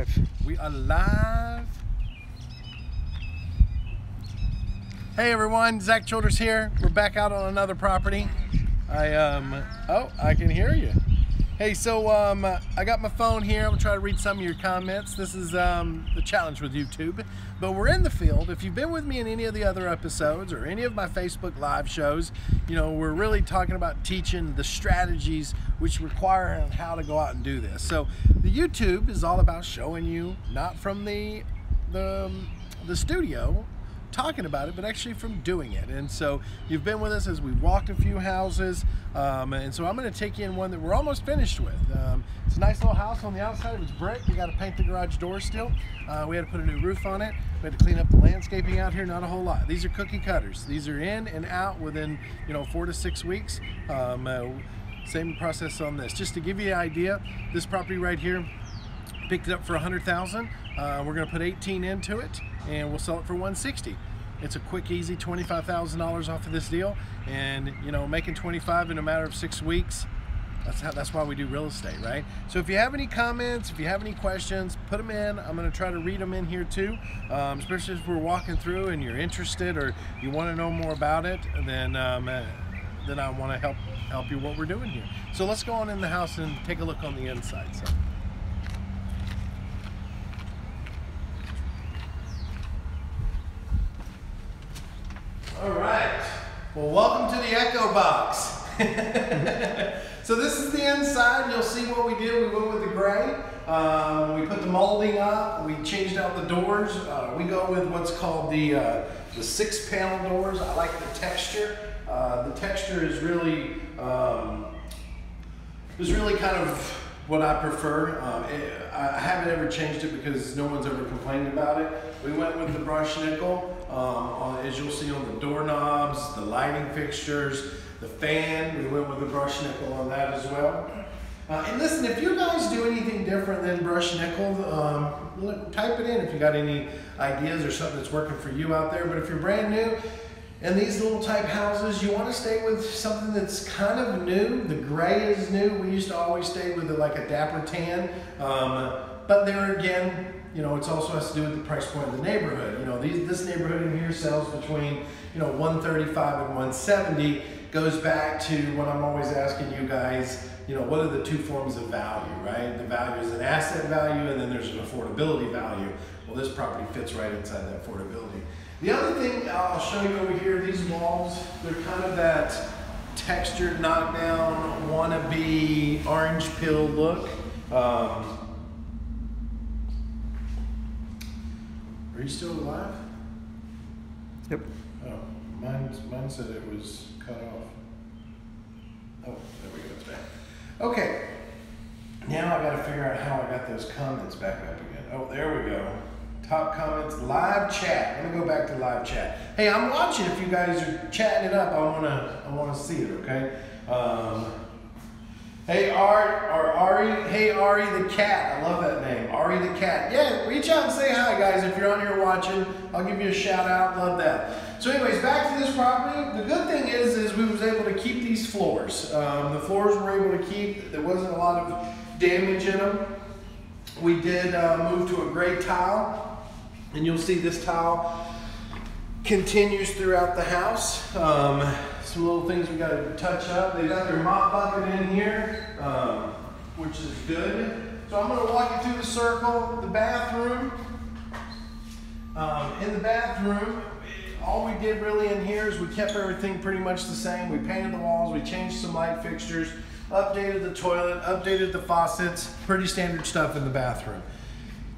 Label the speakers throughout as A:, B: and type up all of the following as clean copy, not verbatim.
A: live.
B: We are live. Hey everyone, Zack Childress here. We're back out on another property. I can hear you. Hey, so I got my phone here. I'm gonna try to read some of your comments. This is the challenge with YouTube. But we're in the field. If you've been with me in any of the other episodes or any of my Facebook live shows, you know, we're really talking about teaching the strategies which require on how to go out and do this. So the YouTube is all about showing you, not from the studio, talking about it, but actually from doing it. And so you've been with us as we walked a few houses, and so I'm going to take you in one that we're almost finished with. It's a nice little house. On the outside it's brick. We got to paint the garage door still. We had to put a new roof on it. We had to clean up the landscaping out here. Not a whole lot. These are cookie cutters. These are in and out within 4 to 6 weeks. Same process on this. Just to give you an idea, this property right here, picked it up for $100,000. We're going to put 18 into it, and we'll sell it for $160. It's a quick, easy $25,000 off of this deal, and making 25 in a matter of 6 weeks. That's why we do real estate, right? So if you have any comments, if you have any questions, put them in. I'm going to try to read them in here too, especially if we're walking through and you're interested or you want to know more about it. Then I want to help you what we're doing here. So let's go on in the house and take a look on the inside. So. All right. Well, welcome to the Echo Box. So this is the inside. You'll see what we did. We went with the gray. We put the molding up. We changed out the doors. We go with what's called the 6-panel doors. I like the texture. The texture is really kind of what I prefer. I haven't ever changed it because no one's ever complained about it. We went with the brushed nickel, as you'll see on the doorknobs, the lighting fixtures, the fan. We went with the brushed nickel on that as well. And listen, if you guys do anything different than brushed nickel, type it in if you got any ideas or something that's working for you out there. But if you're brand new, and these little type houses, you want to stay with something that's kind of new. The gray is new. We used to always stay with like a dapper tan. But there again, it also has to do with the price point of the neighborhood. This neighborhood in here sells between, $135 and $170. Goes back to what I'm always asking you guys, what are the two forms of value, right? The value is an asset value, and then there's an affordability value. Well, this property fits right inside that affordability. The other thing I'll show you over here, these walls, they're kind of that textured, knockdown, wannabe orange pill look. Are you still alive?
A: Yep.
B: Oh, mine said it was cut off. Oh, there we go, it's back. Okay, now I gotta figure out how I got those comments back up again. Oh, there we go. Top comments, live chat. I'm gonna go back to live chat. Hey, I'm watching. If you guys are chatting it up, I wanna see it. Okay. Hey Ari. Hey Ari the cat. I love that name, Ari the cat. Yeah, reach out and say hi, guys. If you're on here watching, I'll give you a shout out. Love that. So, anyways, back to this property. The good thing is we was able to keep these floors. The floors were able to keep. There wasn't a lot of damage in them. We did move to a gray tile. And you'll see this tile continues throughout the house. Some little things we got to touch up. They got their mop bucket in here, which is good. So I'm going to walk you through the circle. The bathroom. In the bathroom, all we did really in here is we kept everything pretty much the same. We painted the walls. We changed some light fixtures, updated the toilet, updated the faucets. Pretty standard stuff in the bathroom.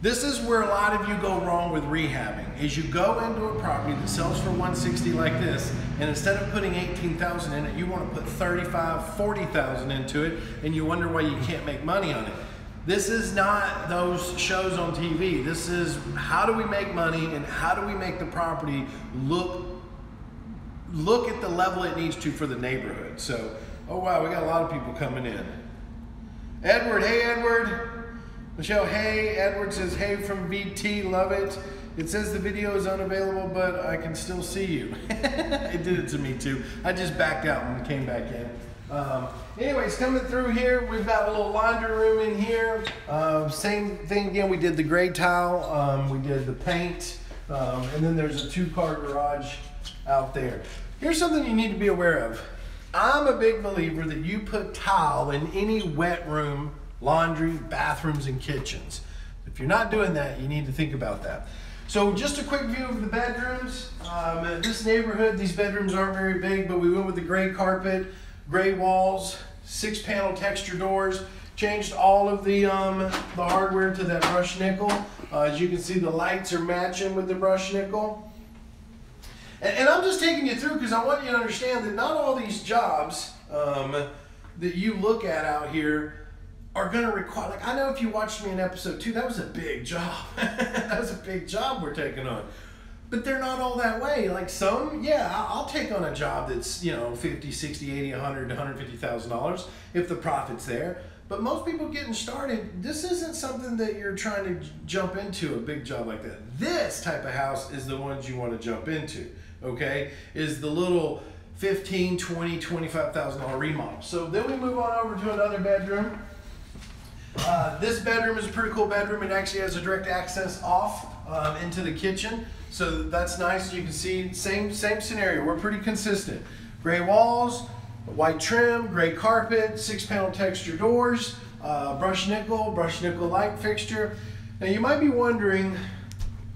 B: This is where a lot of you go wrong with rehabbing, is you go into a property that sells for $160 like this, and instead of putting $18,000 in it, you want to put $35,000, $40,000 into it, and you wonder why you can't make money on it. This is not those shows on TV. This is how do we make money and how do we make the property look at the level it needs to for the neighborhood. So, oh wow, we got a lot of people coming in. Edward, hey Edward. Michelle, hey. Edward says, hey from VT, love it. It says the video is unavailable, but I can still see you. It did it to me too. I just backed out and came back in. Anyways, coming through here, we've got a little laundry room in here. Same thing again, we did the gray tile, we did the paint, and then there's a 2-car garage out there. Here's something you need to be aware of. I'm a big believer that you put tile in any wet room, laundry, bathrooms, and kitchens. If you're not doing that, you need to think about that. So just a quick view of the bedrooms. This neighborhood, these bedrooms aren't very big, but we went with the gray carpet, gray walls, 6-panel texture doors, changed all of the hardware to that brushed nickel. As you can see, the lights are matching with the brushed nickel. And I'm just taking you through because I want you to understand that not all these jobs that you look at out here are going to require, like I know if you watched me in episode 2, that was a big job. That was a big job we're taking on. But they're not all that way. Like some, yeah, I'll take on a job that's, you know, 50, 60, 80, 100, $150,000 if the profit's there. But most people getting started, this isn't something that you're trying to jump into, a big job like that. This type of house is the ones you want to jump into, okay? Is the little $15,000, $20,000, $25,000 remodel. So then we move on over to another bedroom. This bedroom is a pretty cool bedroom. It actually has a direct access off into the kitchen. So that's nice. You can see same scenario. We're pretty consistent. Gray walls, white trim, gray carpet, 6-panel texture doors, brushed nickel light fixture. Now you might be wondering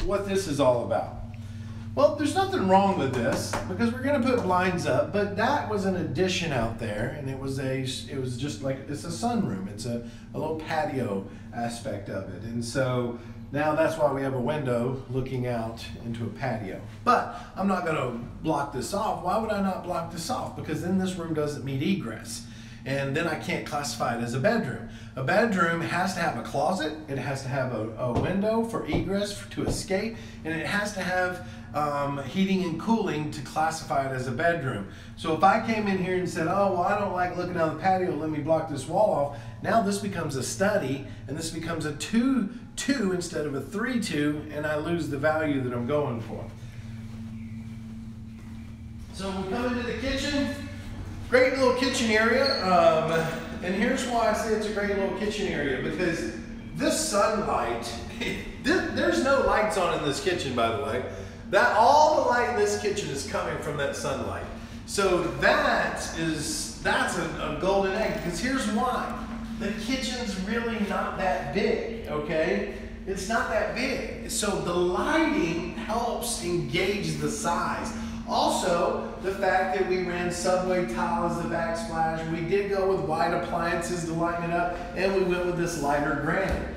B: what this is all about. Well, there's nothing wrong with this because we're going to put blinds up, but that was an addition out there, and it was just like, it's a sunroom. It's a little patio aspect of it. And so now that's why we have a window looking out into a patio. But I'm not going to block this off. Why would I not block this off? Because then this room doesn't meet egress. And then I can't classify it as a bedroom. A bedroom has to have a closet, it has to have a window for egress to escape, and it has to have heating and cooling to classify it as a bedroom. So if I came in here and said, oh, well, I don't like looking down the patio, let me block this wall off, now this becomes a study, and this becomes a 2-2 instead of a 3-2, and I lose the value that I'm going for. So we come into the kitchen. Great little kitchen area, and here's why I say it's a great little kitchen area, because this sunlight, there's no lights on in this kitchen, by the way. All the light in this kitchen is coming from that sunlight. So that's a golden egg, because here's why. The kitchen's really not that big, okay? It's not that big. So the lighting helps engage the size. Also, the fact that we ran subway tile as the backsplash, we did go with white appliances to lighten it up, and we went with this lighter granite.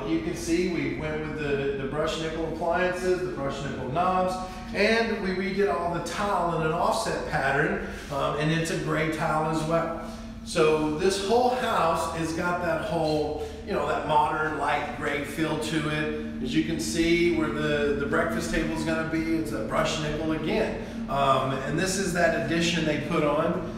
B: You can see we went with the brushed nickel appliances, the brushed nickel knobs, and we redid all the tile in an offset pattern, and it's a gray tile as well. So this whole house has got that whole, you know, that modern light gray feel to it. As you can see where the breakfast table is going to be, it's a brushed nickel again. And this is that addition they put on.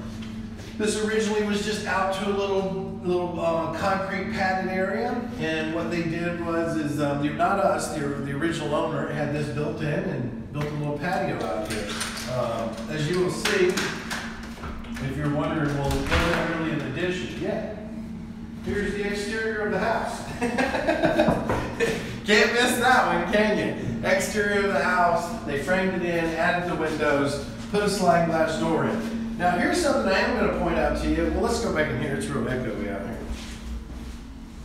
B: This originally was just out to a little concrete padded area, and what they did was, not us, the original owner had this built in and built a little patio out here. As you will see, if you're wondering, well, was that really an addition? Yeah. Here's the exterior of the house. Can't miss that one, can you? Exterior of the house, they framed it in, added the windows, put a sliding glass door in. Now here's something I am going to point out to you. Well, let's go back in here. It's real echoey out here.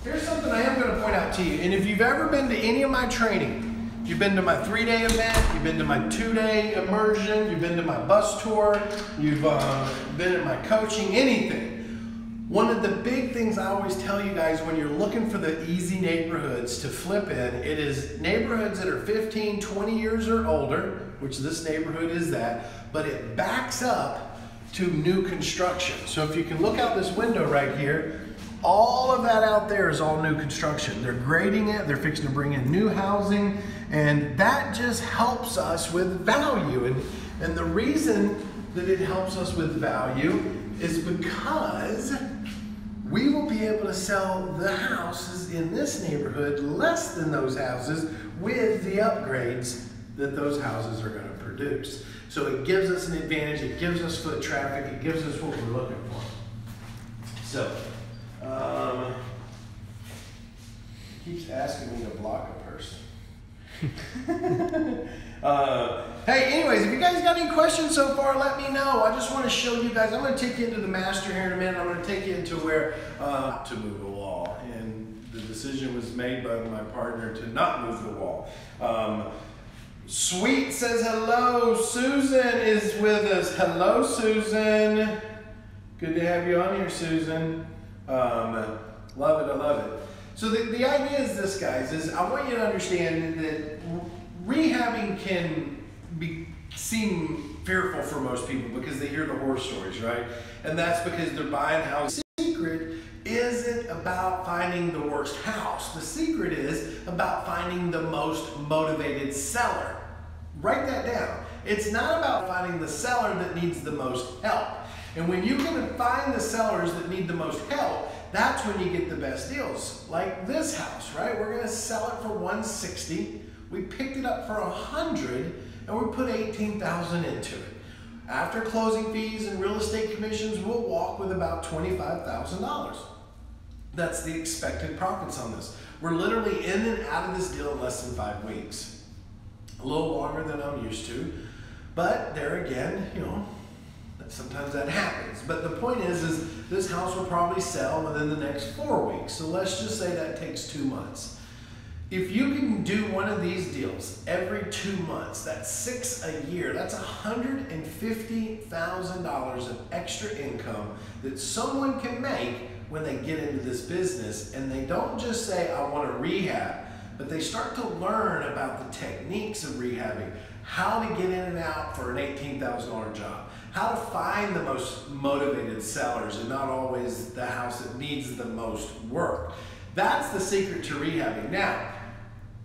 B: Here's something I am going to point out to you. And if you've ever been to any of my training, you've been to my 3-day event, you've been to my 2-day immersion, you've been to my bus tour, you've been at my coaching, anything. One of the big things I always tell you guys when you're looking for the easy neighborhoods to flip in, it is neighborhoods that are 15, 20 years or older, which this neighborhood is that, but it backs up to new construction. So if you can look out this window right here, all of that out there is all new construction. They're grading it, they're fixing to bring in new housing, and that just helps us with value. And the reason that it helps us with value is because we will be able to sell the houses in this neighborhood less than those houses with the upgrades that those houses are going to produce. So it gives us an advantage, it gives us foot traffic, it gives us what we're looking for. So, keeps asking me to block a person. Hey, anyways, if you guys got any questions so far, let me know. I just want to show you guys. I'm going to take you into the master here in a minute. I'm going to take you into where to move a wall. And the decision was made by my partner to not move the wall. Sweet says hello. Susan is with us. Hello, Susan. Good to have you on here, Susan. Love it. I love it. So the idea is this, guys, is I want you to understand that rehabbing can seem fearful for most people because they hear the horror stories, right? And that's because they're buying houses. The secret isn't about finding the worst house. The secret is about finding the most motivated seller. Write that down. It's not about finding the seller that needs the most help. And when you can find the sellers that need the most help, that's when you get the best deals. Like this house, right? We're gonna sell it for $160. We picked it up for $100, and we put $18,000 into it. After closing fees and real estate commissions, we'll walk with about $25,000. That's the expected profits on this. We're literally in and out of this deal in less than 5 weeks. A little longer than I'm used to, but there again, you know, sometimes that happens. But the point is this house will probably sell within the next 4 weeks. So let's just say that takes 2 months. If you can do one of these deals every 2 months, that's 6 a year. That's $150,000 of extra income that someone can make when they get into this business. And they don't just say, I want to rehab, but they start to learn about the techniques of rehabbing, how to get in and out for an $18,000 job, how to find the most motivated sellers and not always the house that needs the most work. That's the secret to rehabbing. Now,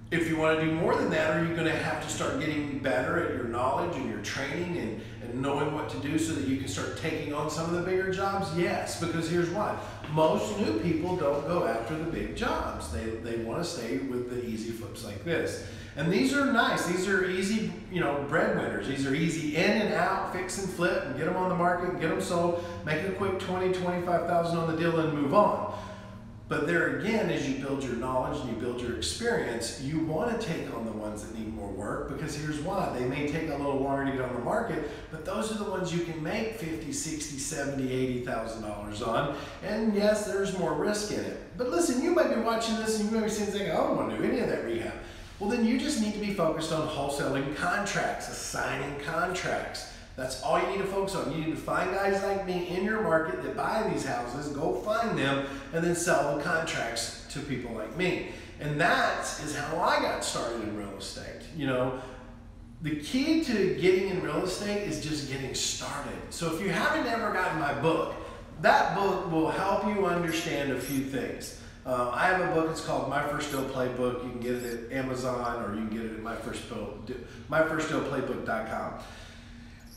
B: if you want to do more than that, are you going to have to start getting better at your knowledge and your training and knowing what to do so that you can start taking on some of the bigger jobs? Yes, because here's why. Most new people don't go after the big jobs. They want to stay with the easy flips like this. And these are nice. These are easy, you know, breadwinners. These are easy in and out, fix and flip, and get them on the market, and get them sold, make a quick $20,000, $25,000 on the deal and move on. But there again, as you build your knowledge and you build your experience, you want to take on the ones that need more work, because here's why. They may take a little longer to get on the market, but those are the ones you can make $50,000, $60,000, $70,000, $80,000 on. And yes, there's more risk in it. But listen, you might be watching this and you might be saying, I don't want to do any of that rehab. Well, then you just need to be focused on wholesaling contracts, assigning contracts. That's all you need to focus on. You need to find guys like me in your market that buy these houses, go find them, and then sell the contracts to people like me. And that is how I got started in real estate. You know, the key to getting in real estate is just getting started. So if you haven't ever gotten my book, that book will help you understand a few things. I have a book, it's called My First Deal Playbook. You can get it at Amazon, or you can get it at myfirstdealplaybook.com.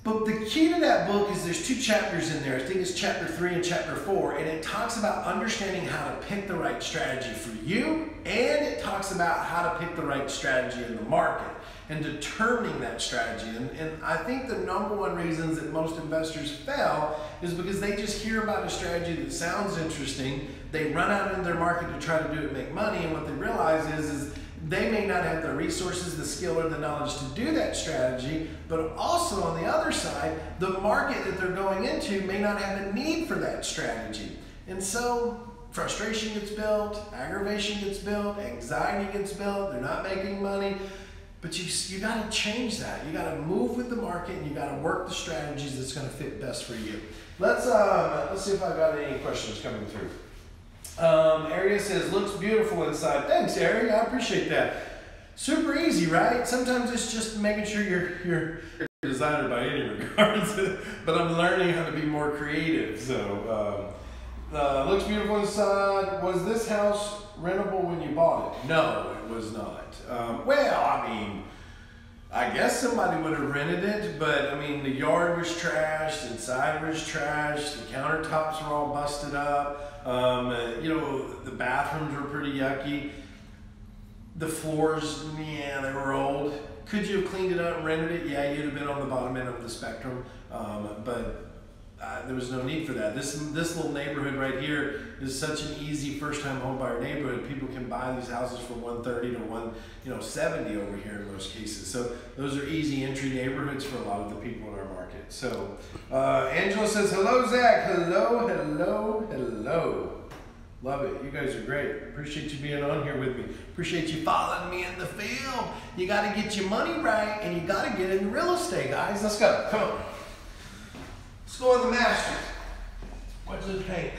B: But the key to that book is there's 2 chapters in there. I think it's chapter 3 and chapter 4, and it talks about understanding how to pick the right strategy for you, and it talks about how to pick the right strategy in the market and determining that strategy. And I think the #1 reasons that most investors fail is because they just hear about a strategy that sounds interesting. They run out into their market to try to do it, make money, and what they realize is they may not have the resources, the skill, or the knowledge to do that strategy, but also on the other side, the market that they're going into may not have a need for that strategy. And so frustration gets built, aggravation gets built, anxiety gets built, they're not making money. But you gotta change that. You gotta move with the market, and you gotta work the strategies that's gonna fit best for you. Let's see if I've got any questions coming through. Area says, looks beautiful inside. Thanks, Ari, I appreciate that. Super easy, right? Sometimes it's just making sure you're a designer by any regards, but I'm learning how to be more creative. So, looks beautiful inside. Was this house rentable when you bought it? No, it was not. Well, I mean, I guess somebody would have rented it, but I mean, the yard was trashed, inside was trashed, the countertops were all busted up. You know, the bathrooms were pretty yucky. The floors, yeah, they were old. Could you have cleaned it up and rented it? Yeah, you'd have been on the bottom end of the spectrum. But there was no need for that. This little neighborhood right here is such an easy first-time home buyer neighborhood. People can buy these houses for 130 to 170 over here in most cases. So those are easy entry neighborhoods for a lot of the people in our market. So Angela says, hello, Zach. Hello, hello, hello. Love it. You guys are great. Appreciate you being on here with me. Appreciate you following me in the field. You got to get your money right, and you got to get into real estate, guys. Let's go. Come on. Let's go on the master. What's the paint?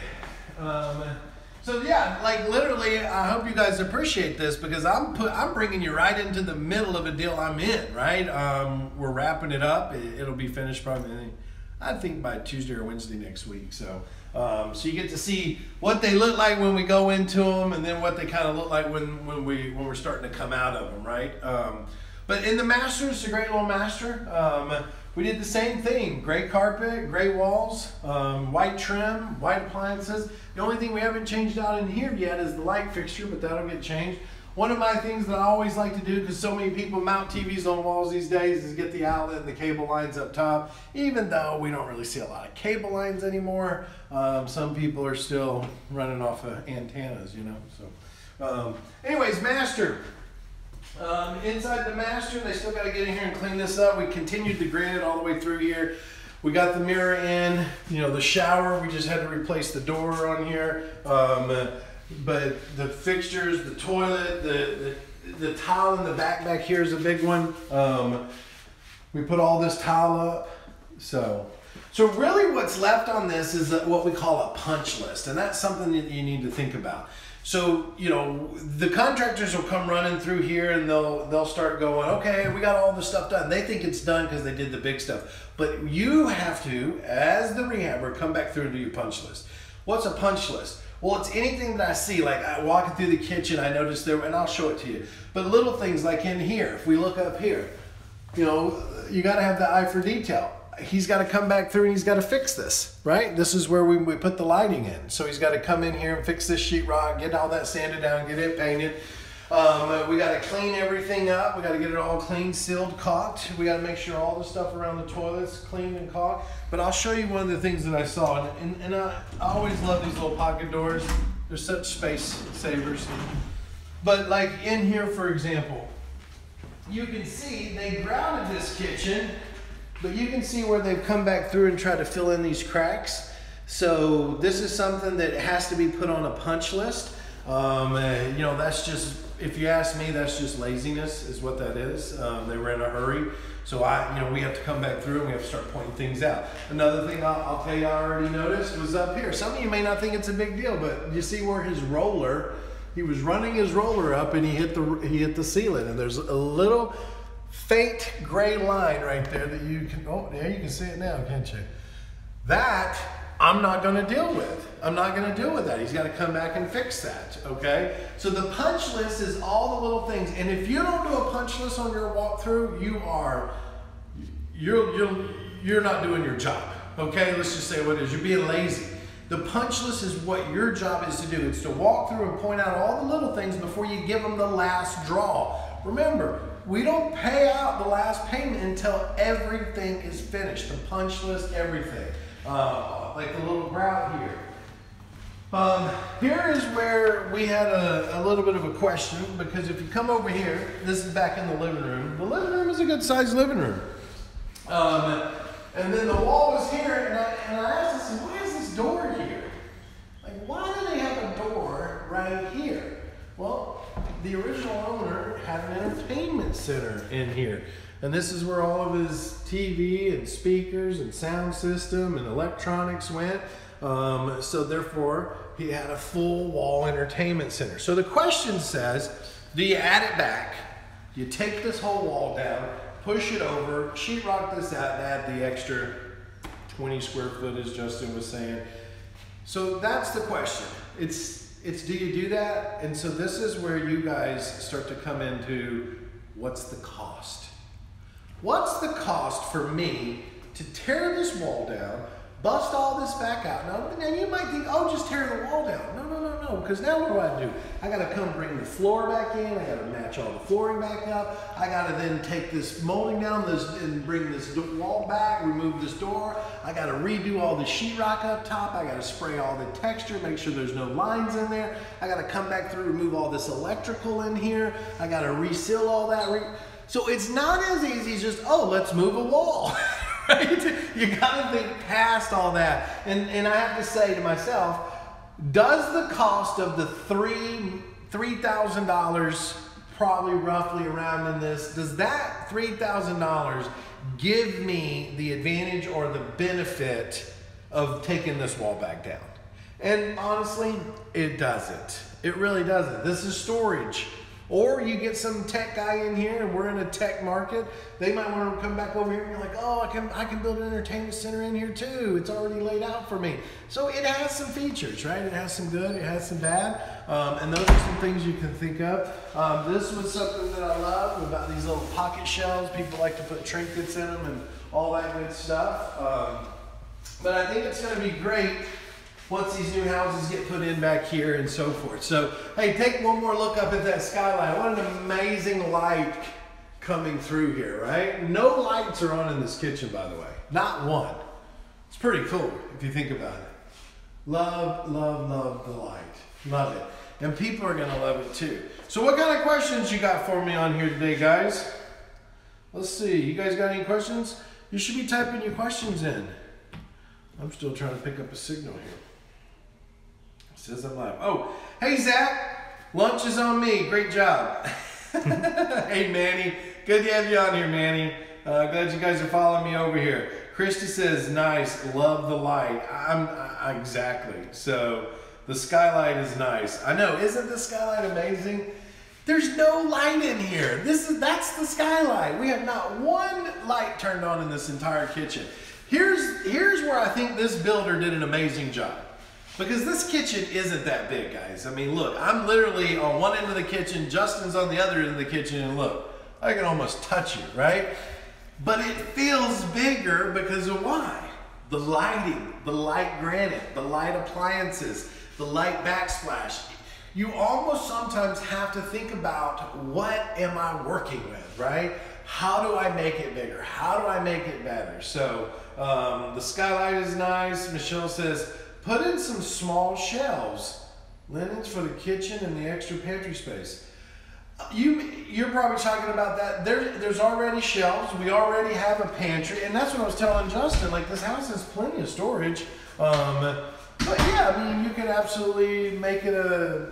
B: So yeah, like literally, I hope you guys appreciate this because I'm bringing you right into the middle of a deal I'm in, right? We're wrapping it up. It'll be finished probably, I think, by Tuesday or Wednesday next week. So you get to see what they look like when we go into them, and then what they kind of look like when we're starting to come out of them, right? But in the master, it's a great little master. We did the same thing: gray carpet, gray walls, white trim, white appliances. The only thing we haven't changed out in here yet is the light fixture, but that'll get changed. One of my things that I always like to do, because so many people mount TVs on walls these days, is get the outlet and the cable lines up top. Even though we don't really see a lot of cable lines anymore, some people are still running off of antennas, you know. So, anyways, master. Inside the master, they still got to get in here and clean this up. We continued to granite all the way through here. We got the mirror in, you know, the shower. We just had to replace the door on here. But the fixtures, the toilet, the tile in the back here is a big one. We put all this tile up. So really what's left on this is what we call a punch list. And that's something that you need to think about. So, you know, the contractors will come running through here and they'll start going, okay, we got all the stuff done. They think it's done because they did the big stuff. But you have to, as the rehabber, come back through and do your punch list. What's a punch list? Well, it's anything that I see, like walking through the kitchen, I noticed there, and I'll show it to you. But little things like in here, if we look up here, you know, you got to have the eye for detail. He's got to come back through and he's got to fix this, right? This is where we put the lighting in. So he's got to come in here and fix this sheetrock, get all that sanded down, get it painted. We got to clean everything up. We got to get it all clean, sealed, caulked. We got to make sure all the stuff around the toilet's clean and caulked. But I'll show you one of the things that I saw. And I always love these little pocket doors. They're such space savers. But like in here, for example, you can see they grouted this kitchen, but you can see where they've come back through and tried to fill in these cracks. So this is something that has to be put on a punch list. You know, that's just, if you ask me, that's just laziness is what that is. They were in a hurry. So we have to come back through and we have to start pointing things out. Another thing I'll tell you I already noticed was up here. Some of you may not think it's a big deal, but you see where his roller, he was running his roller up and he hit the ceiling, and there's a little faint gray line right there that you can, oh, yeah, you can see it now, can't you? That I'm not going to deal with. I'm not going to deal with that. He's got to come back and fix that, okay? So the punch list is all the little things. And if you don't do a punch list on your walkthrough, you're not doing your job, okay? Let's just say what it is. You're being lazy. The punch list is what your job is to do. It's to walk through and point out all the little things before you give them the last draw. Remember, we don't pay out the last payment until everything is finished. The punch list, everything. Like the little grout here. Here is where we had a little bit of a question, because if you come over here, this is back in the living room. The living room is a good sized living room. And then the wall was here, and I asked this, why is this door here? Like, why do they have a door right here? Well, the original owner had an entertainment center in here. And this is where all of his TV and speakers and sound system and electronics went. So therefore, he had a full wall entertainment center. So the question says, do you add it back? You take this whole wall down, push it over, sheetrock this out, and add the extra 20 square foot, as Justin was saying. So that's the question. It's do you do that? And so this is where you guys start to come into what's the cost? What's the cost for me to tear this wall down, bust all this back out. Now you might think, oh, just tear the wall down. No, because now what do? I gotta come bring the floor back in, I gotta match all the flooring back up, I gotta then take this molding down and bring this wall back, remove this door, I gotta redo all the sheetrock up top, I gotta spray all the texture, make sure there's no lines in there, I gotta come back through, remove all this electrical in here, I gotta reseal all that. So it's not as easy as just, oh, let's move a wall. Right? You gotta think past all that. And I have to say to myself, does the cost of the $3,000, probably roughly around in this, does that $3,000 give me the advantage or the benefit of taking this wall back down? And honestly, it doesn't. It really doesn't. This is storage. Or you get some tech guy in here, and we're in a tech market, they might want to come back over here and be like, oh, I can build an entertainment center in here too. It's already laid out for me. So it has some features, right? It has some good, it has some bad. And those are some things you can think of. This was something that I love about these little pocket shelves. People like to put trinkets in them and all that good stuff. But I think it's going to be great once these new houses get put in back here and so forth. So, hey, take one more look up at that skylight. What an amazing light coming through here, right? No lights are on in this kitchen, by the way. Not one. It's pretty cool if you think about it. Love, love, love the light. Love it. And people are gonna love it too. So what kind of questions you got for me on here today, guys? Let's see, you guys got any questions? You should be typing your questions in. I'm still trying to pick up a signal here. Says I'm live. Oh, hey Zach, lunch is on me. Great job. Hey Manny, good to have you on here, Manny. Glad you guys are following me over here. Christy says, nice, love the light. Exactly. So the skylight is nice. I know, isn't the skylight amazing? There's no light in here. That's the skylight. We have not one light turned on in this entire kitchen. Here's where I think this builder did an amazing job. Because this kitchen isn't that big, guys. I mean, look, I'm literally on one end of the kitchen, Justin's on the other end of the kitchen, and look, I can almost touch it, right? But it feels bigger because of why? The lighting, the light granite, the light appliances, the light backsplash. You almost sometimes have to think about, what am I working with, right? How do I make it bigger? How do I make it better? So the skylight is nice. Michelle says, put in some small shelves, linens for the kitchen and the extra pantry space. You're probably talking about that. There's already shelves. We already have a pantry, and that's what I was telling Justin. Like, this house has plenty of storage. But yeah, I mean, you could absolutely make it a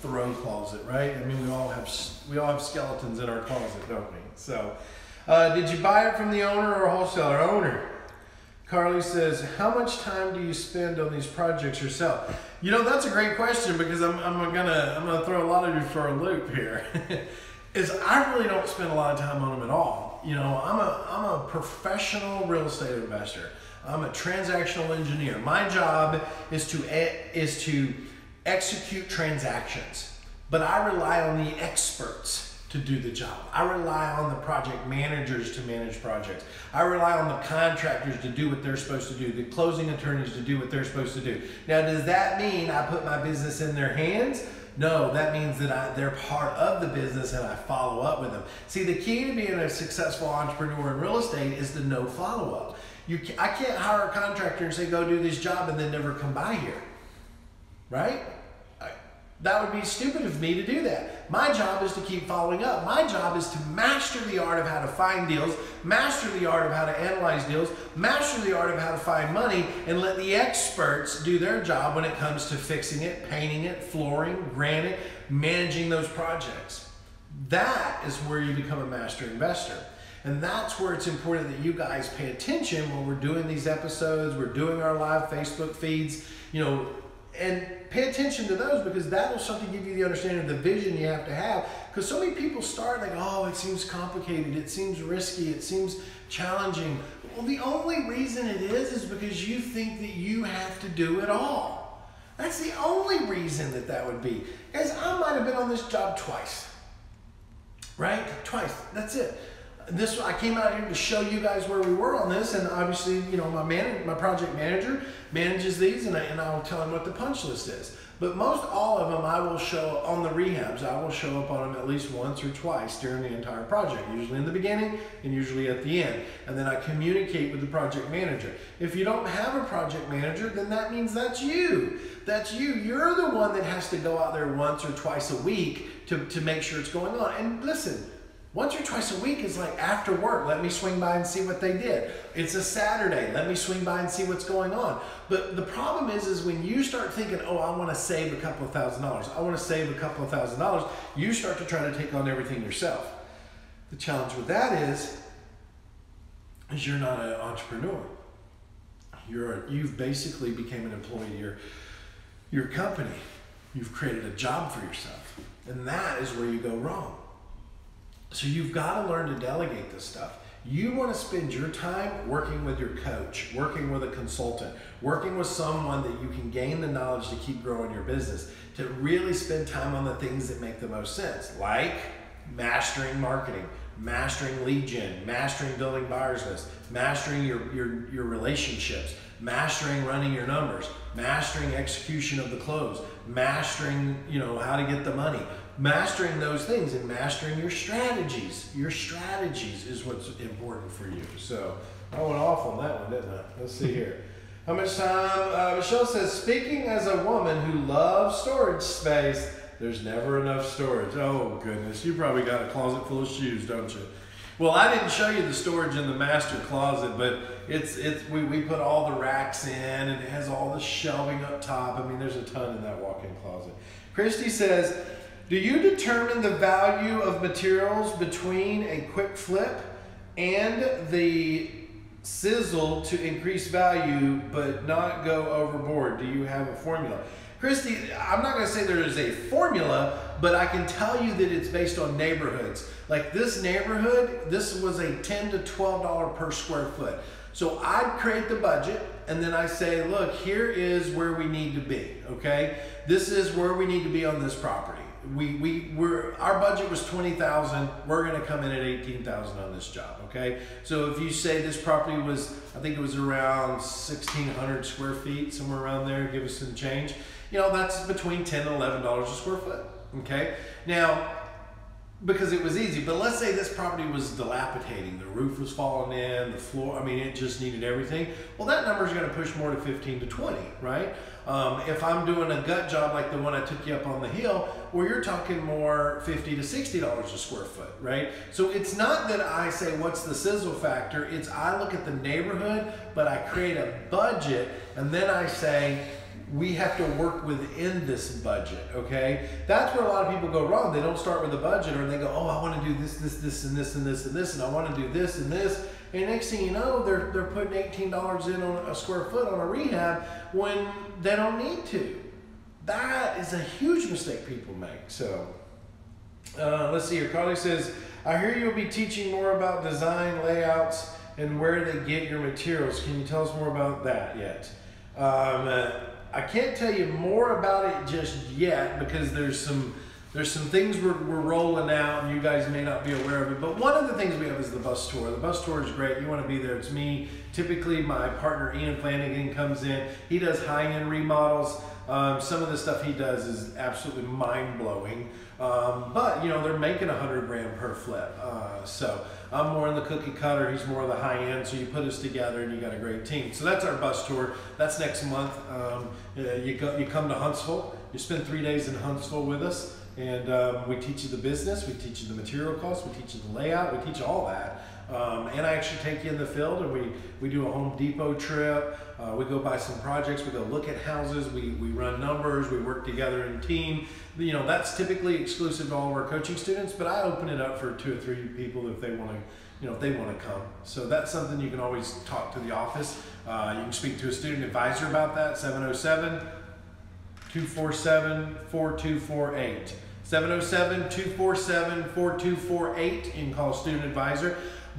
B: throw closet, right? I mean, we all have skeletons in our closet, don't we? So, did you buy it from the owner or wholesaler? Owner. Carly says, how much time do you spend on these projects yourself? You know, that's a great question, because I'm gonna throw a lot of you for a loop here. I really don't spend a lot of time on them at all. You know, I'm a professional real estate investor. I'm a transactional engineer. My job is to execute transactions, but I rely on the experts to do the job. I rely on the project managers to manage projects. I rely on the contractors to do what they're supposed to do, the closing attorneys to do what they're supposed to do. Now, does that mean I put my business in their hands? No, that means that they're part of the business and I follow up with them. See, the key to being a successful entrepreneur in real estate is to know follow-up. I can't hire a contractor and say, go do this job, and then never come by here, right? That would be stupid of me to do that. My job is to keep following up. My job is to master the art of how to find deals, master the art of how to analyze deals, master the art of how to find money, and let the experts do their job when it comes to fixing it, painting it, flooring, granite, managing those projects. That is where you become a master investor. And that's where it's important that you guys pay attention when we're doing these episodes, we're doing our live Facebook feeds, you know, and pay attention to those, because that will start to give you the understanding of the vision you have to have. Because so many people start like, oh, it seems complicated, it seems risky, it seems challenging. Well, the only reason it is because you think that you have to do it all. That's the only reason that would be. Guys, I might have been on this job twice, right? Twice, that's it. I came out here to show you guys where we were on this, and obviously, you know, my project manager manages these, and I'll tell him what the punch list is. But most all of them, I will show on the rehabs. I will show up on them at least once or twice during the entire project, usually in the beginning and usually at the end. And then I communicate with the project manager. If you don't have a project manager, then that means that's you. That's you. You're the one that has to go out there once or twice a week to make sure it's going on. And listen, once or twice a week is like after work. Let me swing by and see what they did. It's a Saturday. Let me swing by and see what's going on. But the problem is when you start thinking, oh, I want to save a couple of $1,000s. I want to save a couple of $1,000s. You start to try to take on everything yourself. The challenge with that is you're not an entrepreneur. You've basically became an employee of your company. You've created a job for yourself. And that is where you go wrong. So you've got to learn to delegate this stuff. You want to spend your time working with your coach, working with a consultant, working with someone that you can gain the knowledge to keep growing your business, to really spend time on the things that make the most sense, like mastering marketing, mastering lead gen, mastering building buyers list, mastering your relationships, mastering running your numbers, mastering execution of the close, mastering, you know, how to get the money. Mastering those things and mastering your strategies. Your strategies is what's important for you. So I went off on that one, didn't I? Let's see here. How much time? Michelle says, speaking as a woman who loves storage space, there's never enough storage. Oh goodness, you probably got a closet full of shoes, don't you? Well, I didn't show you the storage in the master closet, but we put all the racks in, and it has all the shelving up top. I mean, there's a ton in that walk-in closet. Christy says, do you determine the value of materials between a quick flip and the sizzle to increase value but not go overboard? Do you have a formula? Christy, I'm not going to say there is a formula, but I can tell you that it's based on neighborhoods. Like this neighborhood, this was a $10 to $12 per square foot. So I'd create the budget, and then I say, look, here is where we need to be, okay? This is where we need to be on this property. Our budget was $20,000. We're going to come in at $18,000 on this job. Okay. So if you say this property was, I think it was around 1,600 square feet, somewhere around there, give us some change. You know, that's between $10 and $11 a square foot. Okay. Now, because it was easy, but let's say this property was dilapidating. The roof was falling in, the floor, I mean, it just needed everything. Well, that number is going to push more to 15 to 20, right? If I'm doing a gut job like the one I took you up on the hill, well, you're talking more $50 to $60 a square foot, right? So it's not that I say, what's the sizzle factor? It's I look at the neighborhood, but I create a budget, and then I say, we have to work within this budget, okay? That's where a lot of people go wrong. They don't start with a budget, or they go, oh, I want to do this, and this, and this, and this, and I want to do this and this. And next thing you know, they're putting $18 in on a square foot on a rehab when they don't need to. That is a huge mistake people make. So let's see here. Carly says, I hear you'll be teaching more about design, layouts, and where they get your materials. Can you tell us more about that yet? I can't tell you more about it just yet because there's some things we're rolling out and you guys may not be aware of it. But one of the things we have is the bus tour. The bus tour is great. You want to be there. It's me. Typically, my partner Ian Flanagan comes in. He does high-end remodels. Some of the stuff he does is absolutely mind-blowing. But, you know, they're making $100 grand per flip. So I'm more in the cookie cutter. He's more of the high end. So you put us together and you got a great team. So that's our bus tour. That's next month. You come to Huntsville. You spend 3 days in Huntsville with us. And we teach you the business. We teach you the material costs. We teach you the layout. We teach you all that. And I actually take you in the field and we do a Home Depot trip. We go buy some projects. We go look at houses. We run numbers. We work together in a team. You know, that's typically exclusive to all of our coaching students, but I open it up for 2 or 3 people if they want to, you know, if they want to come. So that's something you can always talk to the office. You can speak to a student advisor about that, 707-247-4248. 707-247-4248. You can call a student advisor.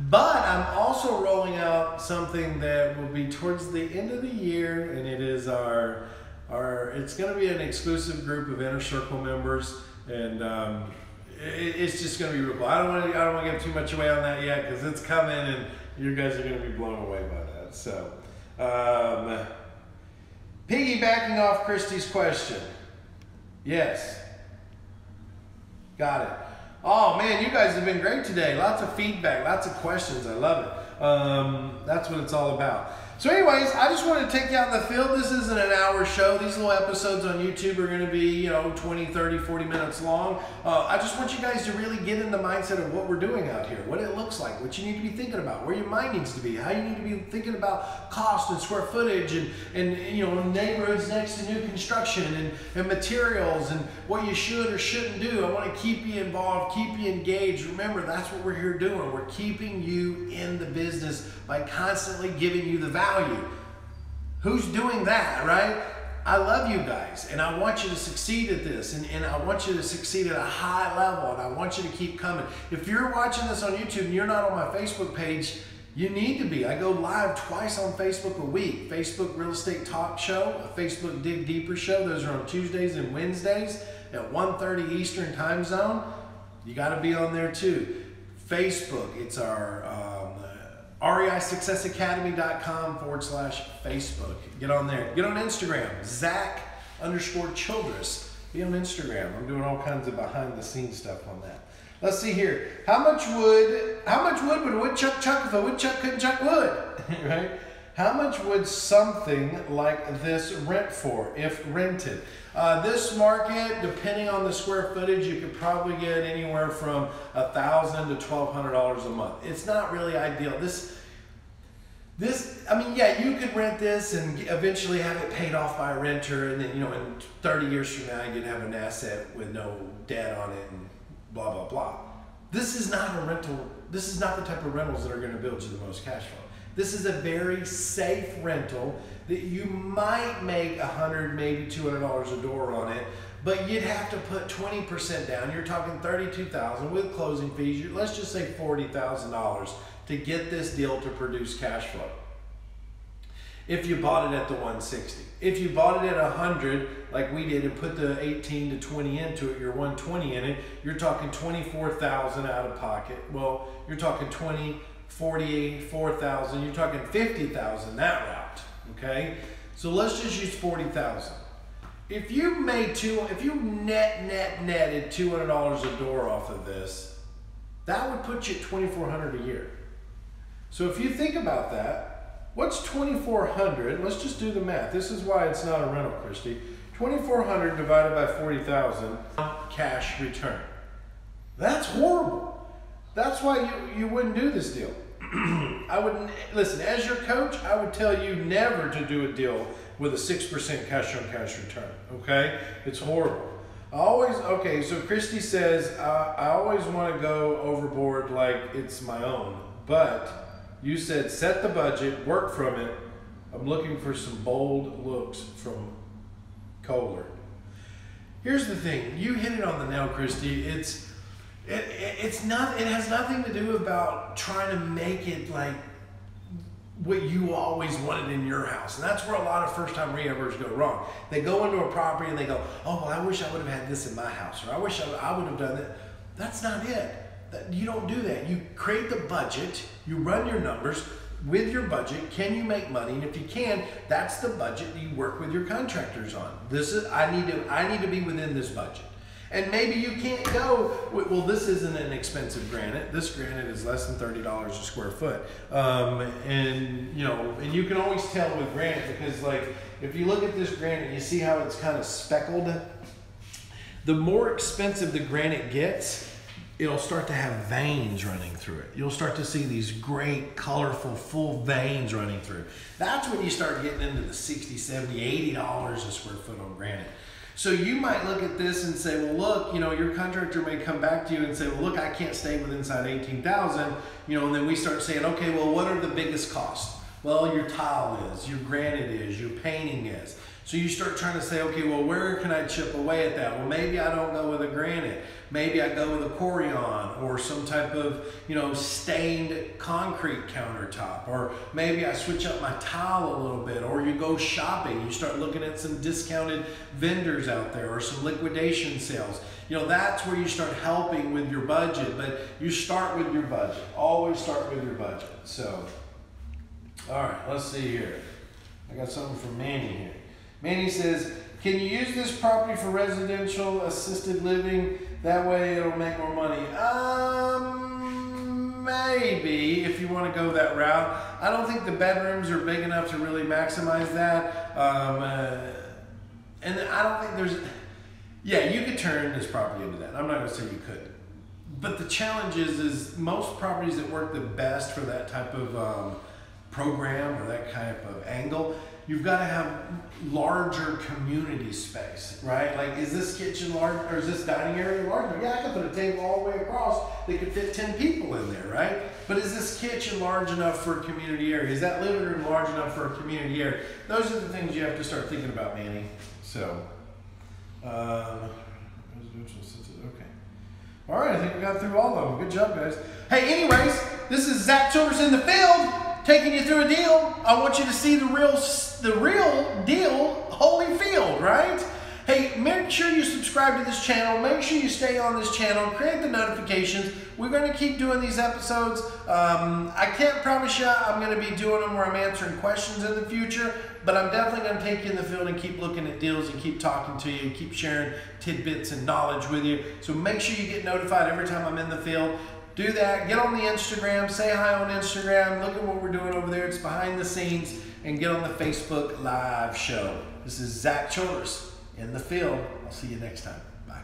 B: But I'm also rolling out something that will be towards the end of the year, and it is it's going to be an exclusive group of Inner Circle members, and it's just going to be real cool. I don't want to give too much away on that yet because it's coming and you guys are going to be blown away by that. So, piggybacking off Christy's question. Yes. Got it. Oh man, you guys have been great today. Lots of feedback, lots of questions. I love it. That's what it's all about. So anyways, I just wanted to take you out in the field. This isn't an hour show. These little episodes on YouTube are going to be, 20, 30, 40 minutes long. I just want you guys to really get in the mindset of what we're doing out here, what it looks like, what you need to be thinking about, where your mind needs to be, how you need to be thinking about cost and square footage and neighborhoods next to new construction and materials and what you should or shouldn't do. I want to keep you involved, keep you engaged. Remember, that's what we're here doing. We're keeping you in the business by constantly giving you the value. Who's doing that, right? I love you guys, and I want you to succeed at this, and I want you to succeed at a high level, and I want you to keep coming. If you're watching this on YouTube and you're not on my Facebook page, you need to be. I go live twice on Facebook a week. Facebook Real Estate Talk Show, a Facebook Dig Deeper Show. Those are on Tuesdays and Wednesdays at 1:30 Eastern Time Zone. You got to be on there too. Facebook, it's our REISuccessAcademy.com/Facebook. Get on there. Get on Instagram, Zack_Childress. Be on Instagram. I'm doing all kinds of behind the scenes stuff on that. Let's see here. How much wood would a woodchuck chuck if a woodchuck couldn't chuck wood? Right? How much would something like this rent for if rented? This market, depending on the square footage, you could probably get anywhere from $1,000 to $1,200 a month. It's not really ideal. I mean, yeah, you could rent this and eventually have it paid off by a renter, and then, in 30 years from now, you'd have an asset with no debt on it and blah, blah, blah. This is not a rental. This is not the type of rentals that are going to build you the most cash flow. This is a very safe rental that you might make $100, maybe $200 a door on it, but you'd have to put 20% down. You're talking $32,000 with closing fees. Let's just say $40,000 to get this deal to produce cash flow. If you bought it at the 160, if you bought it at 100, like we did, and put the 18 to 20 into it, you're 120 in it, you're talking $24,000 out of pocket. Well, you're talking 20, 44,000, you're talking 50,000 that route, okay? So let's just use 40,000. If you netted $200 a door off of this, that would put you at $2,400 a year. So if you think about that, what's 2,400? Let's just do the math. This is why it's not a rental, Christy. 2,400 divided by 40,000 cash return. That's horrible. That's why you wouldn't do this deal. I wouldn't, listen, as your coach, I would tell you never to do a deal with a 6% cash on cash return, okay? It's horrible. Okay, so Christy says, I always want to go overboard like it's my own, but you said set the budget, work from it. I'm looking for some bold looks from Kohler. Here's the thing, you hit it on the nail, Christy. It has nothing to do about trying to make it like what you always wanted in your house. And that's where a lot of first-time rehabbers go wrong. They go into a property and they go, oh, well, I wish I would have had this in my house, or I wish I would have done that. That's not it. You don't do that. You create the budget, you run your numbers with your budget. Can you make money? And if you can, that's the budget that you work with your contractors on. I need to be within this budget. And maybe you can't go, well, this isn't an expensive granite. This granite is less than $30 a square foot. And you can always tell with granite because, like, if you look at this granite, you see how it's kind of speckled. The more expensive the granite gets, it'll start to have veins running through it. You'll start to see these great, colorful, full veins running through. That's when you start getting into the $60, $70, $80 a square foot on granite. So you might look at this and say, well, look, your contractor may come back to you and say, well, look, I can't stay within inside 18,000, and then we start saying, okay, well, what are the biggest costs? Well, your tile is, your granite is, your painting is. So you start trying to say, okay, well, where can I chip away at that? Well, maybe I don't go with a granite. Maybe I go with a Corian or some type of, stained concrete countertop. Or maybe I switch up my tile a little bit. Or you go shopping. You start looking at some discounted vendors out there or some liquidation sales. That's where you start helping with your budget. But you start with your budget. Always start with your budget. So, all right, let's see here. I got something from Manny here. Manny says, can you use this property for residential assisted living? That way it'll make more money. Maybe if you want to go that route. I don't think the bedrooms are big enough to really maximize that. And I don't think there's, you could turn this property into that. I'm not going to say you couldn't. But the challenge is most properties that work the best for that type of program or that type of angle, you've got to have larger community space, right? Like, is this kitchen large, or is this dining area large? Yeah, I could put a table all the way across that could fit 10 people in there, right? But is this kitchen large enough for a community area? Is that living room large enough for a community area? Those are the things you have to start thinking about, Manny. So, okay. All right, I think we got through all of them. Good job, guys. Hey, anyways, this is Zack Childress in the field, taking you through a deal. I want you to see the real deal, Holyfield, right? Hey, make sure you subscribe to this channel. Make sure you stay on this channel. Create the notifications. We're going to keep doing these episodes. I can't promise you I'm going to be doing them where I'm answering questions in the future, but I'm definitely going to take you in the field and keep looking at deals and keep talking to you and keep sharing tidbits and knowledge with you. So make sure you get notified every time I'm in the field. Do that. Get on the Instagram. Say hi on Instagram. Look at what we're doing over there. It's behind the scenes. And get on the Facebook Live show. This is Zack Childress in the field. I'll see you next time. Bye.